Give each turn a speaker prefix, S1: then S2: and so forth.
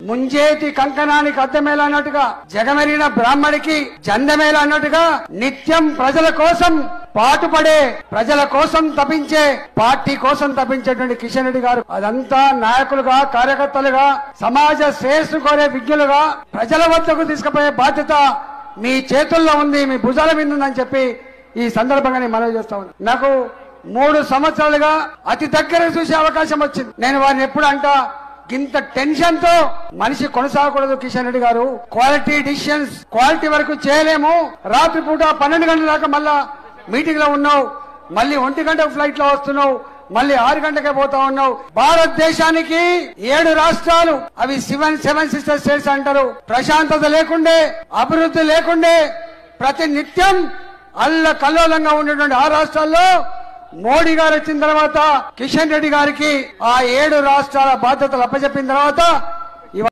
S1: ముంజేతి కంకణానికి అద్దమేలా అన్నట్టుగా జగమెరిగిన బ్రాహ్మడికి జందమేలా అన్నట్టుగా నిత్యం ప్రజల కోసం పాటుపడే, ప్రజల కోసం తపించే, పార్టీ కోసం తపించేటువంటి కిషన్ రెడ్డి గారు అదంతా నాయకులుగా, కార్యకర్తలుగా, సమాజ శ్రేయస్సు కోరే విజ్ఞులుగా ప్రజల వద్దకు తీసుకుపోయే బాధ్యత మీ చేతుల్లో ఉంది, మీ భుజాల మీద ఉందని చెప్పి ఈ సందర్భంగా నేను మనవి చేస్తా ఉన్నాను. నాకు 3 సంవత్సరాలుగా అతి దగ్గర చూసే అవకాశం వచ్చింది. నేను వారిని ఎప్పుడు అంటా, ఇంత టెన్షన్ తో మనిషి కొనసాగకూడదు కిషన్ రెడ్డి గారు. క్వాలిటీ డిసిషన్స్ క్వాలిటీ వరకు చేయలేము. రాత్రి పూట 12 గంటల దాకా మళ్ళా మీటింగ్ లో ఉన్నావు, మళ్ళీ 1 గంట ఫ్లైట్ లో వస్తున్నావు, మళ్ళీ 6 గంటకే పోతా ఉన్నావు. భారతదేశానికి 7 రాష్ట్రాలు, అవి సెవెన్ సిస్టర్ స్టేట్స్ అంటారు. ప్రశాంతత లేకుండే, అభివృద్ధి లేకుండే, ప్రతి నిత్యం అల్ల కల్లోలంగా ఉండేటువంటి ఆ రాష్ట్రాల్లో మోడీ గారు వచ్చిన తర్వాత కిషన్ రెడ్డి గారికి ఆ 7 రాష్ట్రాల బాధ్యతలు అప్పచెప్పిన తర్వాత